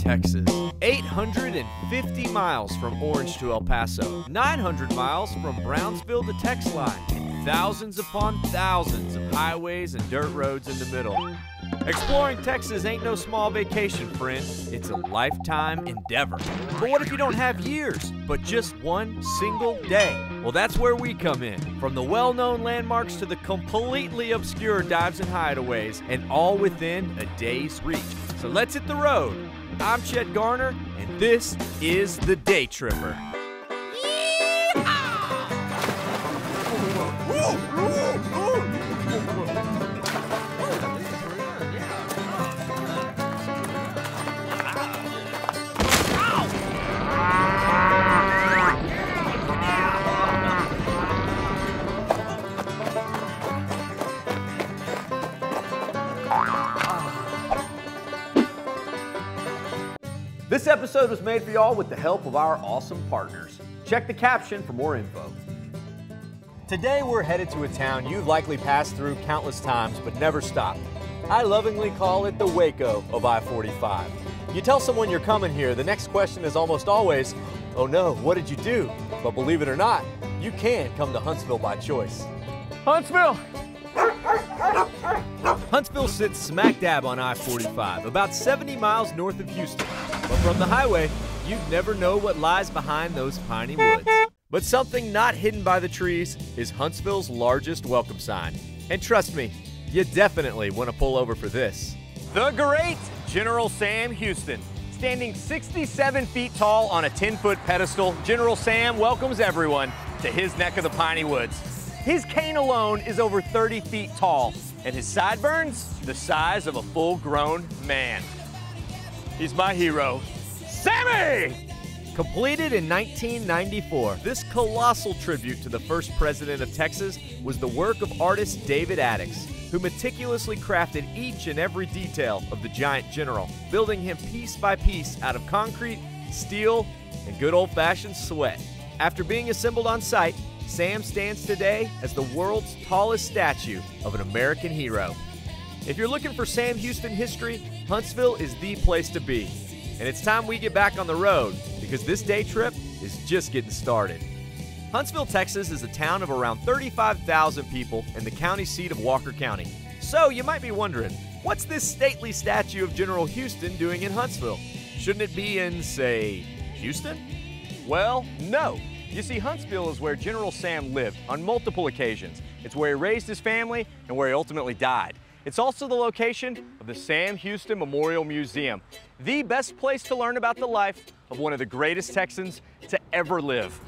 Texas. 850 miles from Orange to El Paso. 900 miles from Brownsville to Texline. Thousands upon thousands of highways and dirt roads in the middle. Exploring Texas ain't no small vacation, friend. It's a lifetime endeavor. But what if you don't have years, but just one single day? Well, that's where we come in. From the well-known landmarks to the completely obscure dives and hideaways, and all within a day's reach. So let's hit the road. I'm Chet Garner, and this is the Daytripper. This episode was made for y'all with the help of our awesome partners. Check the caption for more info. Today we're headed to a town you've likely passed through countless times but never stopped. I lovingly call it the Waco of I-45. You tell someone you're coming here, the next question is almost always, oh no, what did you do? But believe it or not, you can come to Huntsville by choice. Huntsville! Huntsville sits smack dab on I-45, about 70 miles north of Houston. But from the highway, you'd never know what lies behind those piney woods. But something not hidden by the trees is Huntsville's largest welcome sign. And trust me, you definitely want to pull over for this. The great General Sam Houston. Standing 67 feet tall on a 10-foot pedestal, General Sam welcomes everyone to his neck of the piney woods. His cane alone is over 30 feet tall, and his sideburns the size of a full-grown man. He's my hero, Sammy! Completed in 1994, this colossal tribute to the first president of Texas was the work of artist David Addix, who meticulously crafted each and every detail of the giant general, building him piece by piece out of concrete, steel, and good old-fashioned sweat. After being assembled on site, Sam stands today as the world's tallest statue of an American hero. If you're looking for Sam Houston history, Huntsville is the place to be. And it's time we get back on the road because this day trip is just getting started. Huntsville, Texas is a town of around 35,000 people and the county seat of Walker County. So you might be wondering, what's this stately statue of General Houston doing in Huntsville? Shouldn't it be in, say, Houston? Well, no. You see, Huntsville is where General Sam lived on multiple occasions. It's where he raised his family and where he ultimately died. It's also the location of the Sam Houston Memorial Museum, the best place to learn about the life of one of the greatest Texans to ever live.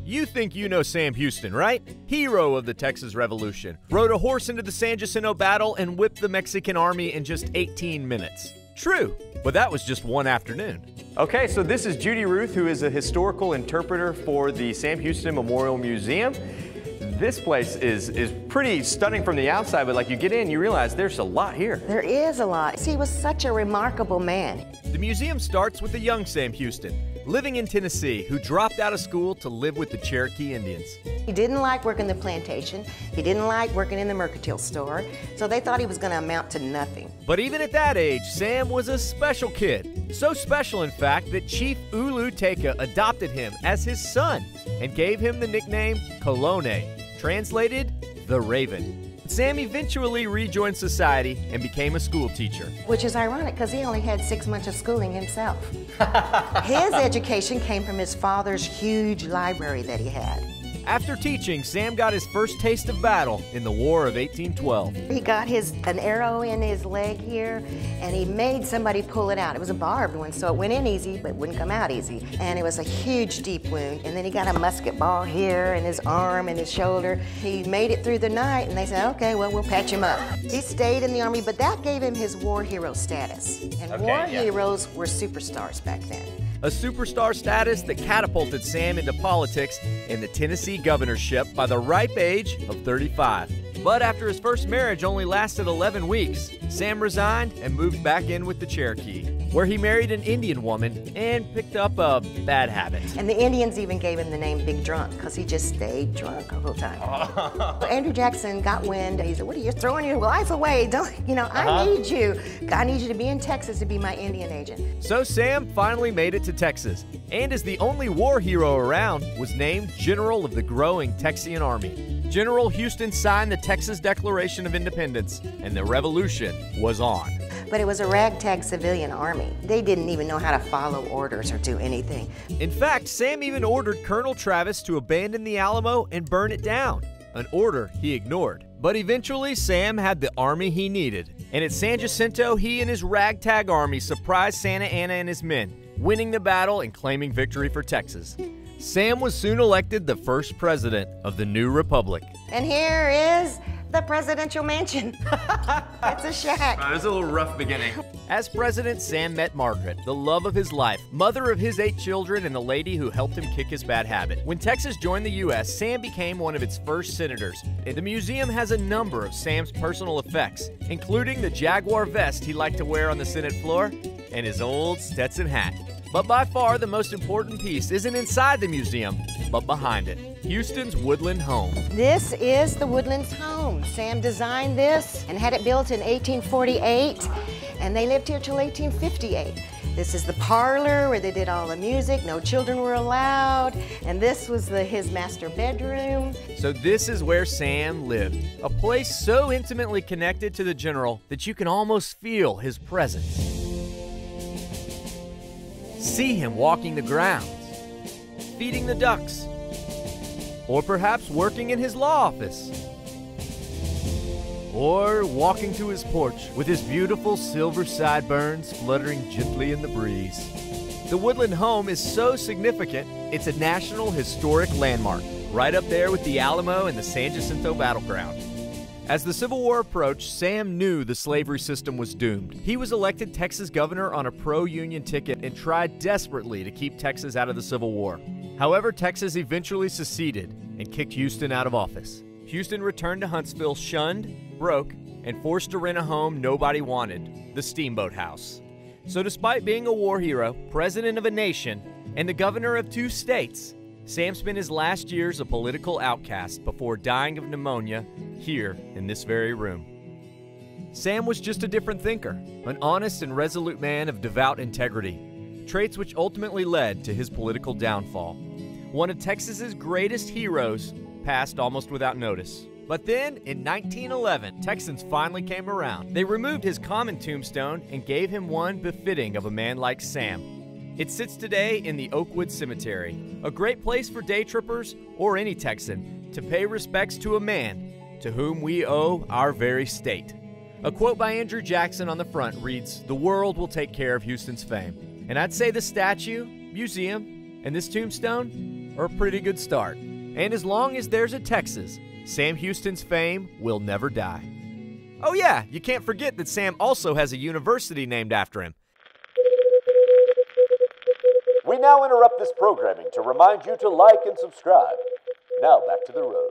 You think you know Sam Houston, right? Hero of the Texas Revolution. Rode a horse into the San Jacinto battle and whipped the Mexican army in just 18 minutes. True, but that was just one afternoon. Okay, so this is Judy Ruth, who is a historical interpreter for the Sam Houston Memorial Museum. This place is pretty stunning from the outside, but like you get in, you realize there's a lot here. There is a lot. He was such a remarkable man. The museum starts with a young Sam Houston, living in Tennessee, who dropped out of school to live with the Cherokee Indians. He didn't like working the plantation. He didn't like working in the mercantile store, so they thought he was going to amount to nothing. But even at that age, Sam was a special kid. So special, in fact, that Chief Ulu Teka adopted him as his son and gave him the nickname Colone, translated, the Raven. Sam eventually rejoined society and became a school teacher. Which is ironic because he only had 6 months of schooling himself. His education came from his father's huge library that he had. After teaching, Sam got his first taste of battle in the War of 1812. He got an arrow in his leg here, and he made somebody pull it out. It was a barbed one, so it went in easy, but it wouldn't come out easy. And it was a huge, deep wound. And then he got a musket ball here, in his arm, and his shoulder. He made it through the night, and they said, okay, well, we'll patch him up. He stayed in the Army, but that gave him his war hero status. And war heroes were superstars back then. A superstar status that catapulted Sam into politics and the Tennessee governorship by the ripe age of 35. But after his first marriage only lasted 11 weeks, Sam resigned and moved back in with the Cherokee. where he married an Indian woman and picked up a bad habit. And the Indians even gave him the name Big Drunk because he just stayed drunk the whole time. Andrew Jackson got wind. He said, "What are you throwing your life away? Don't, I need you. I need you to be in Texas to be my Indian agent." So Sam finally made it to Texas, and as the only war hero around, was named General of the growing Texian Army. General Houston signed the Texas Declaration of Independence, and the revolution was on. But it was a ragtag civilian army. They didn't even know how to follow orders or do anything. In fact, Sam even ordered Colonel Travis to abandon the Alamo and burn it down, an order he ignored. But eventually, Sam had the army he needed, and at San Jacinto, he and his ragtag army surprised Santa Anna and his men, winning the battle and claiming victory for Texas. Sam was soon elected the first president of the new republic. And here is the presidential mansion. It's a shack. It was a little rough beginning. As president, Sam met Margaret, the love of his life, mother of his 8 children, and the lady who helped him kick his bad habit. When Texas joined the U.S., Sam became one of its first senators. And the museum has a number of Sam's personal effects, including the Jaguar vest he liked to wear on the Senate floor and his old Stetson hat. But by far, the most important piece isn't inside the museum, but behind it. Houston's Woodland Home. This is the Woodlands home. Sam designed this and had it built in 1848, and they lived here till 1858. This is the parlor where they did all the music. No children were allowed, and this was his master bedroom. So this is where Sam lived, a place so intimately connected to the general that you can almost feel his presence. See him walking the grounds, feeding the ducks, or perhaps working in his law office, or walking to his porch with his beautiful silver sideburns fluttering gently in the breeze. The Woodland Home is so significant, it's a National Historic Landmark, right up there with the Alamo and the San Jacinto battleground. As the Civil War approached, Sam knew the slavery system was doomed. He was elected Texas governor on a pro-union ticket and tried desperately to keep Texas out of the Civil War. However, Texas eventually seceded and kicked Houston out of office. Houston returned to Huntsville shunned, broke, and forced to rent a home nobody wanted, the Steamboat House. So despite being a war hero, president of a nation, and the governor of 2 states, Sam spent his last years a political outcast before dying of pneumonia here in this very room. Sam was just a different thinker, an honest and resolute man of devout integrity, traits which ultimately led to his political downfall. One of Texas's greatest heroes passed almost without notice. But then, in 1911, Texans finally came around. They removed his common tombstone and gave him one befitting of a man like Sam. It sits today in the Oakwood Cemetery, a great place for day trippers or any Texan to pay respects to a man to whom we owe our very state. A quote by Andrew Jackson on the front reads, "The world will take care of Houston's fame." And I'd say the statue, museum, and this tombstone are a pretty good start. And as long as there's a Texas, Sam Houston's fame will never die. Oh yeah, you can't forget that Sam also has a university named after him. We now interrupt this programming to remind you to like and subscribe. Now back to the road.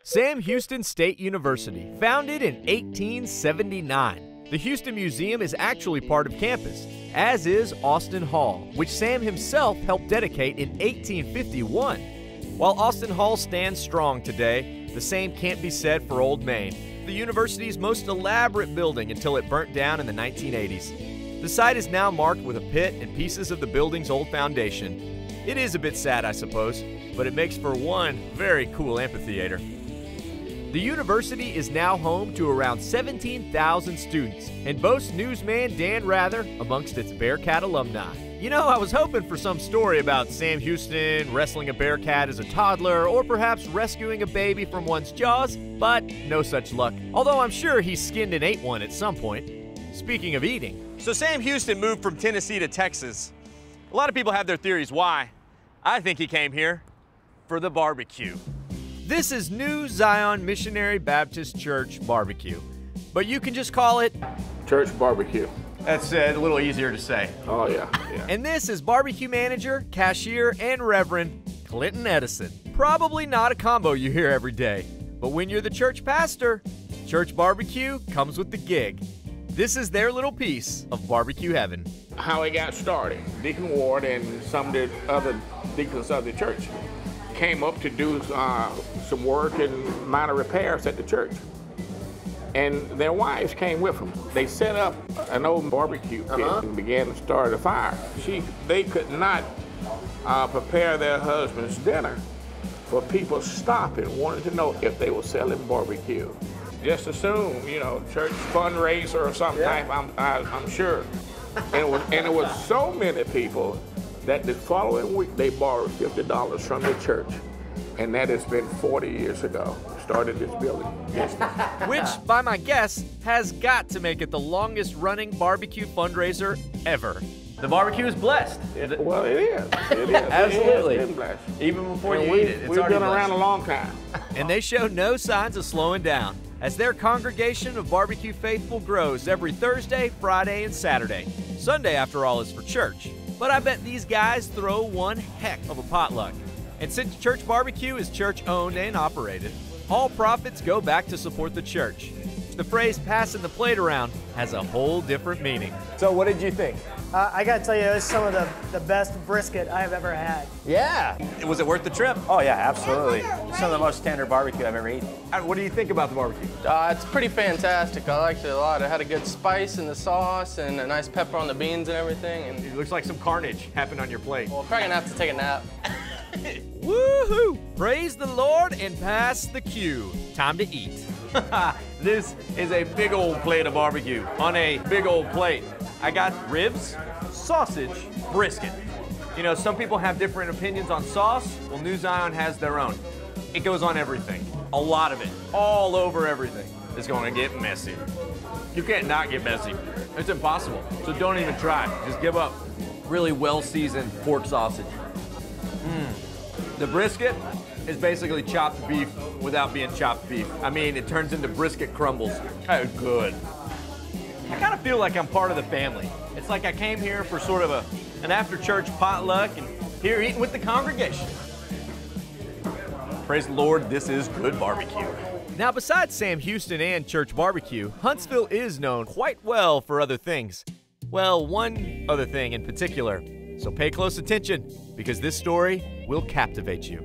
Sam Houston State University, founded in 1879. The Houston Museum is actually part of campus, as is Austin Hall, which Sam himself helped dedicate in 1851. While Austin Hall stands strong today, the same can't be said for Old Main, the university's most elaborate building until it burnt down in the 1980s. The site is now marked with a pit and pieces of the building's old foundation. It is a bit sad, I suppose, but it makes for one very cool amphitheater. The university is now home to around 17,000 students and boasts newsman Dan Rather amongst its Bearcat alumni. You know, I was hoping for some story about Sam Houston wrestling a bearcat as a toddler or perhaps rescuing a baby from one's jaws, but no such luck. Although I'm sure he skinned and ate one at some point. Speaking of eating. So Sam Houston moved from Tennessee to Texas. A lot of people have their theories why. I think he came here for the barbecue. This is New Zion Missionary Baptist Church barbecue, but you can just call it Church barbecue. That's a little easier to say. Oh, yeah. And this is barbecue manager, cashier, and Reverend Clinton Edison. Probably not a combo you hear every day, but when you're the church pastor, church barbecue comes with the gig. This is their little piece of barbecue heaven. How it got started. Deacon Ward and some of the other deacons of the church came up to do some work and minor repairs at the church. And their wives came with them. They set up an old barbecue pit and began to start a fire. They could not prepare their husband's dinner for people stopping, wanting to know if they were selling barbecue. Just assume, church fundraiser or some type, I'm sure. And it was so many people that the following week they borrowed $50 from the church. And that has been 40 years ago. Started this building. Which, by my guess, has got to make it the longest running barbecue fundraiser ever. The barbecue is blessed. Well, it is. It is. Absolutely. It is blessed. Even before And you eat it, it's we've already been around blessed. a long time. And they show no signs of slowing down as their congregation of barbecue faithful grows every Thursday, Friday, and Saturday. Sunday, after all, is for church. But I bet these guys throw one heck of a potluck. And since Church Barbecue is church-owned and operated, all profits go back to support the church. The phrase passing the plate around has a whole different meaning. So what did you think? I gotta tell you, it's some of the best brisket I've ever had. Yeah. Was it worth the trip? Oh yeah, absolutely. Some of the most tender barbecue I've ever eaten. What do you think about the barbecue? It's pretty fantastic. I liked it a lot. It had a good spice in the sauce and a nice pepper on the beans and everything. And It looks like some carnage happened on your plate. well, probably gonna have to take a nap. Woohoo! Praise the Lord and pass the cue. Time to eat. This is a big old plate of barbecue on a big old plate. I got ribs, sausage, brisket. Some people have different opinions on sauce. Well, New Zion has their own. It goes on everything. A lot of it. All over everything. It's going to get messy. You can't not get messy. It's impossible. So don't even try. Just give up. Really well-seasoned pork sausage. The brisket is basically chopped beef without being chopped beef. I mean, it turns into brisket crumbles. That is good. I kind of feel like I'm part of the family. It's like I came here for sort of an after-church potluck and here eating with the congregation. Praise the Lord, this is good barbecue. Now, besides Sam Houston and Church Barbecue, Huntsville is known quite well for other things. Well, one other thing in particular. So pay close attention, because this story will captivate you.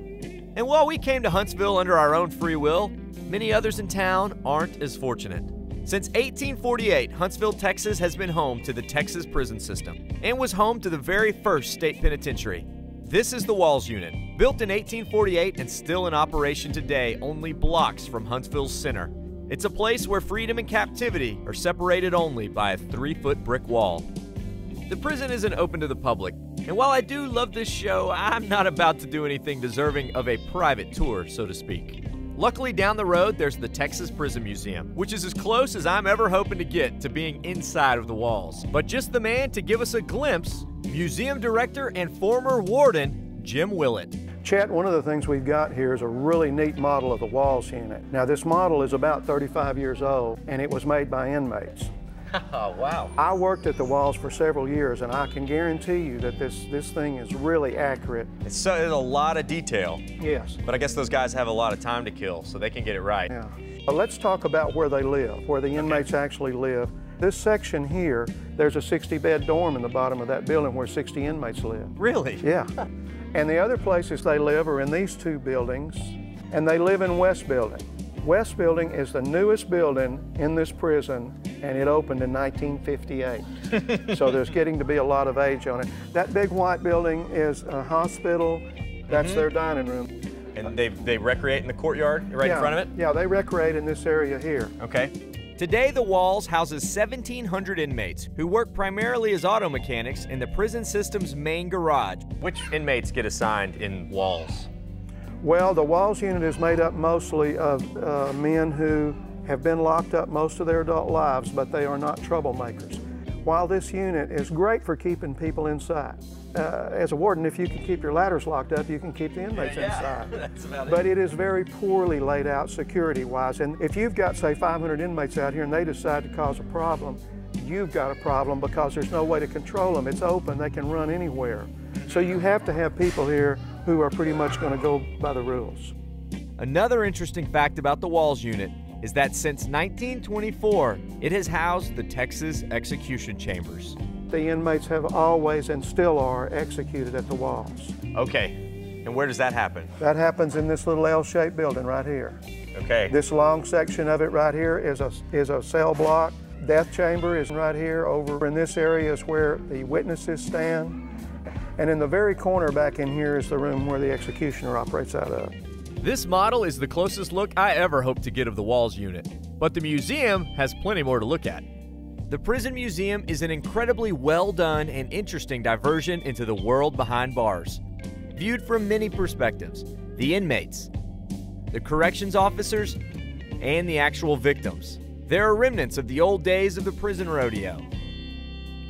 And while we came to Huntsville under our own free will, many others in town aren't as fortunate. Since 1848, Huntsville, Texas has been home to the Texas prison system and was home to the very first state penitentiary. This is the Walls Unit, built in 1848 and still in operation today, only blocks from Huntsville's center. It's a place where freedom and captivity are separated only by a 3-foot brick wall. The prison isn't open to the public, and while I do love this show, I'm not about to do anything deserving of a private tour, so to speak. Luckily, down the road, there's the Texas Prison Museum, which is as close as I'm ever hoping to get to being inside of the walls. But just the man to give us a glimpse, museum director and former warden, Jim Willett. Chet, one of the things we've got here is a really neat model of the Walls Unit. Now, this model is about 35 years old, and it was made by inmates. Oh, wow. I worked at the Walls for several years, and I can guarantee you that this thing is really accurate. It's a lot of detail, Yes. but I guess those guys have a lot of time to kill, so they can get it right. Yeah. But let's talk about where they live, where the inmates actually live. This section here, there's a 60-bed dorm in the bottom of that building where 60 inmates live. Really? Yeah. And the other places they live are in these two buildings, and they live in West Building. West Building is the newest building in this prison, and it opened in 1958. So there's getting to be a lot of age on it. That big white building is a hospital. That's their dining room. And they recreate in the courtyard right in front of it? Yeah, they recreate in this area here. Okay. Today, the Walls houses 1,700 inmates who work primarily as auto mechanics in the prison system's main garage. Which inmates get assigned in Walls? Well, the Walls Unit is made up mostly of men who have been locked up most of their adult lives, but they are not troublemakers. While this unit is great for keeping people inside, as a warden, if you can keep your ladders locked up, you can keep the inmates inside. That's about But it is very poorly laid out security-wise, and if you've got, say, 500 inmates out here and they decide to cause a problem, you've got a problem because there's no way to control them. It's open, they can run anywhere. So you have to have people here who are pretty much going to go by the rules. Another interesting fact about the Walls Unit, is that since 1924, it has housed the Texas execution chambers. The inmates have always and still are executed at the walls. Okay, and where does that happen? That happens in this little L-shaped building right here. Okay. This long section of it right here is a cell block. Death chamber is right here. Over in this area is where the witnesses stand. And in the very corner back in here is the room where the executioner operates out of. This model is the closest look I ever hoped to get of the Walls unit, but the museum has plenty more to look at. The Prison Museum is an incredibly well-done and interesting diversion into the world behind bars. Viewed from many perspectives, the inmates, the corrections officers, and the actual victims. There are remnants of the old days of the prison rodeo.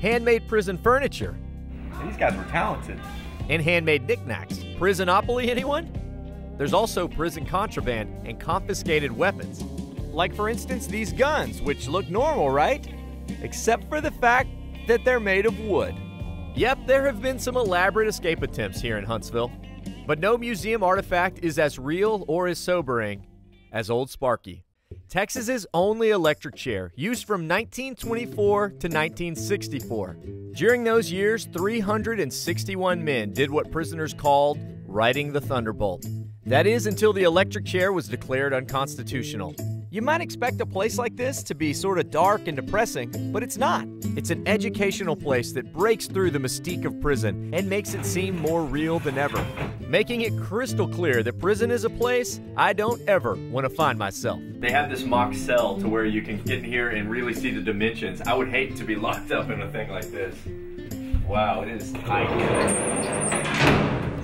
Handmade prison furniture. These guys were talented. And handmade knickknacks. Prisonopoly, anyone? There's also prison contraband and confiscated weapons. Like, for instance, these guns, which look normal, right? Except for the fact that they're made of wood. Yep, there have been some elaborate escape attempts here in Huntsville, but no museum artifact is as real or as sobering as Old Sparky, Texas's only electric chair, used from 1924 to 1964. During those years, 361 men did what prisoners called riding the thunderbolt. That is, until the electric chair was declared unconstitutional. You might expect a place like this to be sort of dark and depressing, but it's not. It's an educational place that breaks through the mystique of prison and makes it seem more real than ever, making it crystal clear that prison is a place I don't ever want to find myself. They have this mock cell to where you can get in here and really see the dimensions. I would hate to be locked up in a thing like this. Wow, it is tight.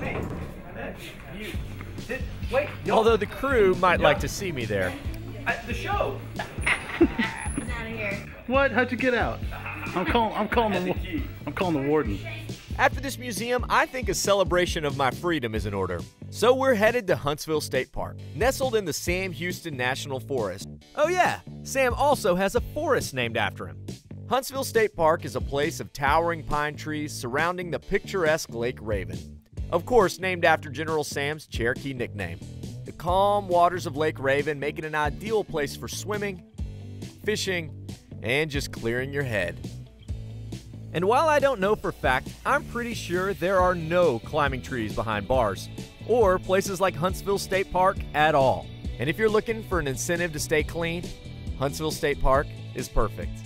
Hey, wait. Although the crew might like to see me there. The show. Get out of here. What? How'd you get out? I'm calling the warden. After this museum, I think a celebration of my freedom is in order. So we're headed to Huntsville State Park, nestled in the Sam Houston National Forest. Oh yeah, Sam also has a forest named after him. Huntsville State Park is a place of towering pine trees surrounding the picturesque Lake Raven. Of course, named after General Sam's Cherokee nickname. The calm waters of Lake Raven make it an ideal place for swimming, fishing, and just clearing your head. And while I don't know for fact, I'm pretty sure there are no climbing trees behind bars, or places like Huntsville State Park at all. And if you're looking for an incentive to stay clean, Huntsville State Park is perfect.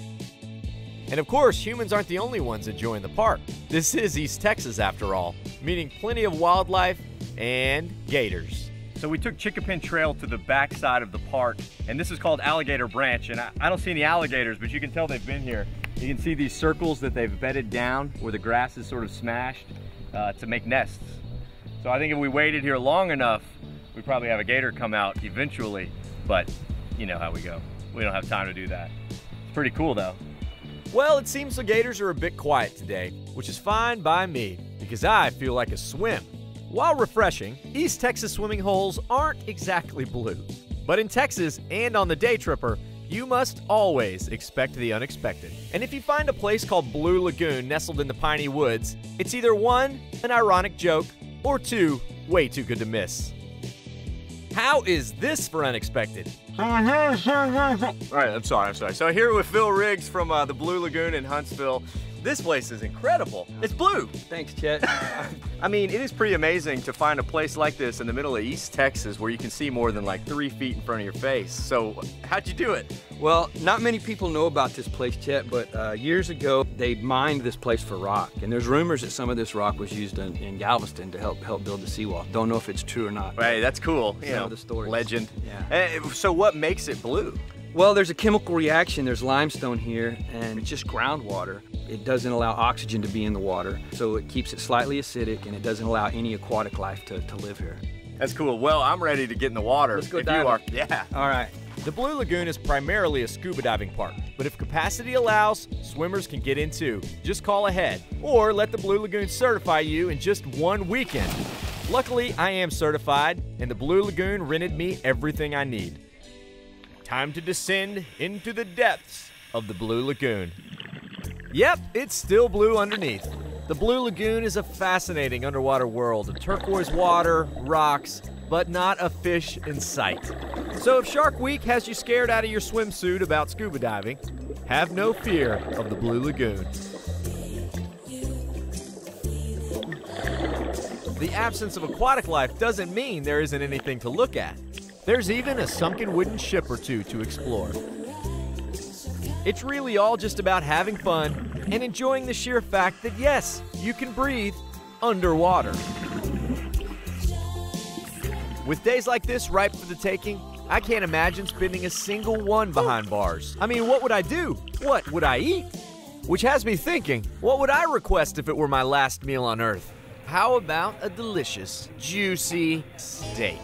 And of course, humans aren't the only ones enjoying the park. This is East Texas after all, meaning plenty of wildlife and gators. So we took Chickapin Trail to the back side of the park, and this is called Alligator Branch, and I don't see any alligators, but you can tell they've been here. You can see these circles that they've bedded down where the grass is sort of smashed to make nests. So I think if we waited here long enough, we'd probably have a gator come out eventually, but you know how we go. We don't have time to do that. It's pretty cool though. Well, it seems the gators are a bit quiet today, which is fine by me, because I feel like a swim. While refreshing, East Texas swimming holes aren't exactly blue. But in Texas and on the Daytripper, you must always expect the unexpected. And if you find a place called Blue Lagoon nestled in the piney woods, it's either 1, an ironic joke, or 2, way too good to miss. How is this for unexpected? All right, I'm sorry. So here with Phil Riggs from the Blue Lagoon in Huntsville. This place is incredible. It's blue. Thanks, Chet. I mean, it is pretty amazing to find a place like this in the middle of East Texas where you can see more than like 3 feet in front of your face. So how'd you do it? Well, not many people know about this place, Chet, but years ago they mined this place for rock. And there's rumors that some of this rock was used in Galveston to help build the seawall. Don't know if it's true or not. Right, that's cool. Some of the stories. Legend. Yeah. So what makes it blue? Well, there's a chemical reaction. There's limestone here, and it's just groundwater. It doesn't allow oxygen to be in the water, so it keeps it slightly acidic, and it doesn't allow any aquatic life to live here. That's cool. Well, I'm ready to get in the water. Let's go if diving. You are. Yeah. All right. The Blue Lagoon is primarily a scuba diving park, but if capacity allows, swimmers can get in too. Just call ahead, or let the Blue Lagoon certify you in just 1 weekend. Luckily, I am certified, and the Blue Lagoon rented me everything I need. Time to descend into the depths of the Blue Lagoon. Yep, it's still blue underneath. The Blue Lagoon is a fascinating underwater world of turquoise water, rocks, but not a fish in sight. So if Shark Week has you scared out of your swimsuit about scuba diving, have no fear of the Blue Lagoon. The absence of aquatic life doesn't mean there isn't anything to look at. There's even a sunken wooden ship or two to explore. It's really all just about having fun and enjoying the sheer fact that yes, you can breathe underwater. With days like this ripe for the taking, I can't imagine spending a single one behind bars. I mean, what would I do? What would I eat? Which has me thinking, what would I request if it were my last meal on Earth? How about a delicious, juicy steak?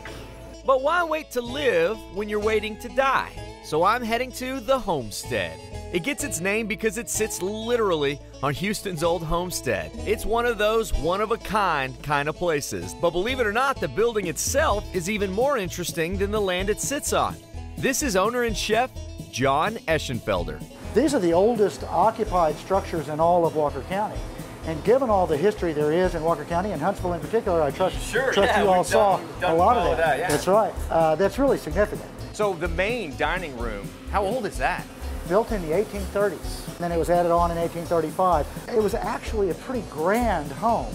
But why wait to live when you're waiting to die? So I'm heading to the Homestead. It gets its name because it sits literally on Houston's old Homestead. It's one of those one-of-a-kind kind of places. But believe it or not, the building itself is even more interesting than the land it sits on. This is owner and chef John Eschenfelder. These are the oldest occupied structures in all of Walker County. And given all the history there is in Walker County, and Huntsville in particular, I trust you all saw a lot of that. Yeah. That's right. That's really significant. So the main dining room, how old is that? Built in the 1830s. Then it was added on in 1835. It was actually a pretty grand home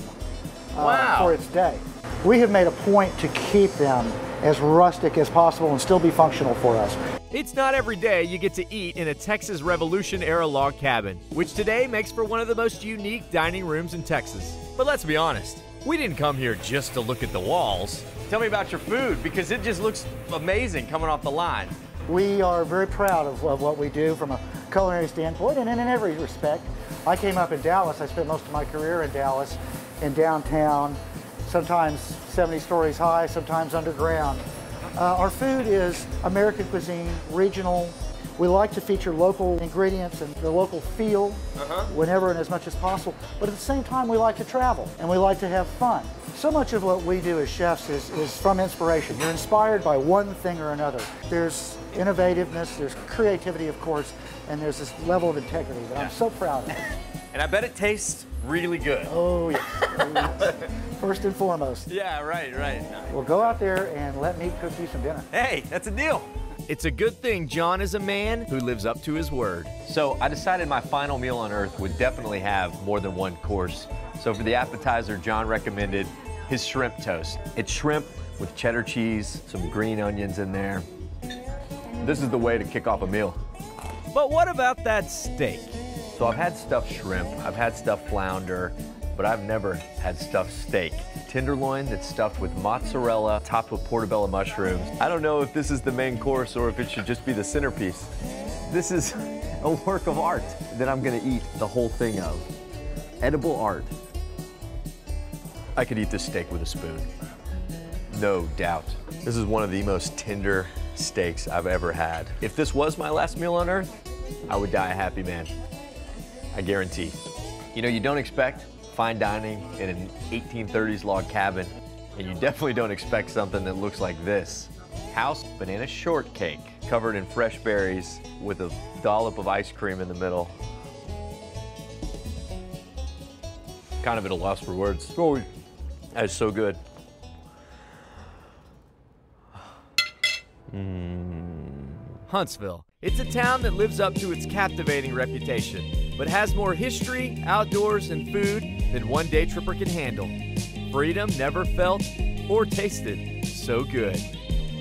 for its day. We have made a point to keep them as rustic as possible and still be functional for us. It's not every day you get to eat in a Texas Revolution-era log cabin, which today makes for one of the most unique dining rooms in Texas. But let's be honest, we didn't come here just to look at the walls. Tell me about your food, because it just looks amazing coming off the line. We are very proud of what we do from a culinary standpoint, and in every respect. I came up in Dallas. I spent most of my career in Dallas, in downtown, sometimes 70 stories high, sometimes underground. Our food is American cuisine, regional. We like to feature local ingredients and the local feel whenever and as much as possible. But at the same time, we like to travel and we like to have fun. So much of what we do as chefs is from inspiration. You're inspired by one thing or another. There's innovativeness, there's creativity, of course, and there's this level of integrity that I'm so proud of. And I bet it tastes really good. Oh, yeah. First and foremost. Yeah, right. Well, go out there and let me cook you some dinner. Hey, that's a deal. It's a good thing John is a man who lives up to his word. So I decided my final meal on Earth would definitely have more than one course. So for the appetizer, John recommended his shrimp toast. It's shrimp with cheddar cheese, some green onions in there. This is the way to kick off a meal. But what about that steak? So I've had stuffed shrimp, I've had stuffed flounder, but I've never had stuffed steak. Tenderloin that's stuffed with mozzarella, topped with portobello mushrooms. I don't know if this is the main course or if it should just be the centerpiece. This is a work of art that I'm gonna eat the whole thing of. Edible art. I could eat this steak with a spoon. No doubt. This is one of the most tender steaks I've ever had. If this was my last meal on Earth, I would die a happy man. I guarantee. You know, you don't expect fine dining in an 1830s log cabin, and you definitely don't expect something that looks like this. House banana shortcake covered in fresh berries with a dollop of ice cream in the middle. Kind of at a loss for words. Oh, that is so good. Huntsville. It's a town that lives up to its captivating reputation, but has more history, outdoors, and food than one day tripper can handle. Freedom never felt or tasted so good.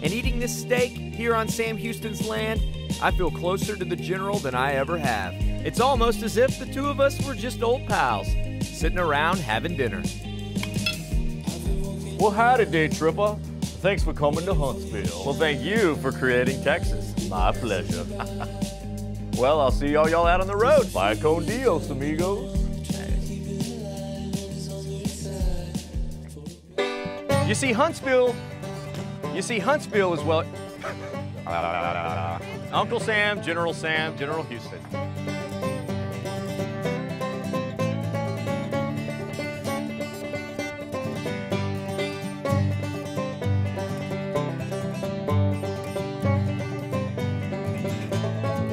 And eating this steak here on Sam Houston's land, I feel closer to the General than I ever have. It's almost as if the two of us were just old pals, sitting around having dinner. Well, howdy, Daytripper. Thanks for coming to Huntsville. Well, thank you for creating Texas. My pleasure. Well, I'll see y'all out on the road. Bye con Dios, amigos. You see, Huntsville is well... Uncle Sam, General Houston.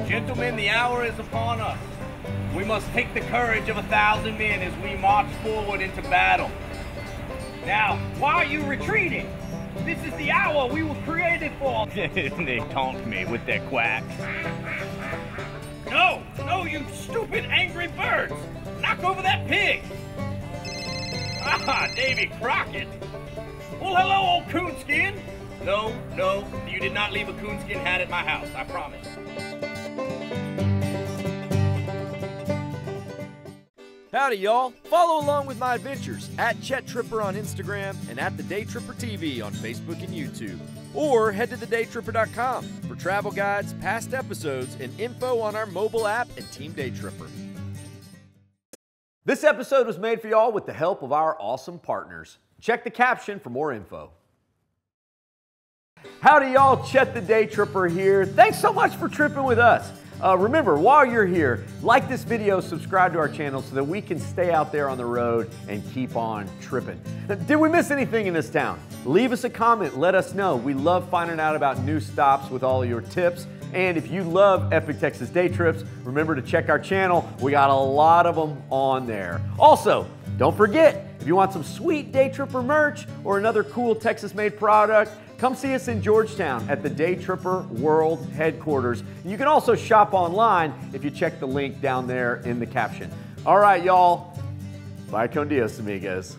Gentlemen, the hour is upon us. We must take the courage of 1,000 men as we march forward into battle. Now, why are you retreating? This is the hour we were created for. They taunt me with their quacks. No, no, you stupid angry birds. Knock over that pig. Ah, Davy Crockett. Well, hello, old coonskin. No, no, you did not leave a coonskin hat at my house, I promise. Howdy, y'all. Follow along with my adventures at Daytripper on Instagram and at the Daytripper TV on Facebook and YouTube. Or head to thedaytripper.com for travel guides, past episodes, and info on our mobile app and Team Daytripper. This episode was made for y'all with the help of our awesome partners. Check the caption for more info. Howdy, y'all. Chet the Daytripper here. Thanks so much for tripping with us. Remember, while you're here, like this video, subscribe to our channel so that we can stay out there on the road and keep on tripping. Did we miss anything in this town? Leave us a comment, let us know. We love finding out about new stops with all of your tips. And if you love Epic Texas Day Trips, remember to check our channel. We got a lot of them on there. Also, don't forget, if you want some sweet Daytripper merch or another cool Texas-made product, come see us in Georgetown at the Daytripper World Headquarters. You can also shop online if you check the link down there in the caption. All right, y'all. Bye con Dios, amigos.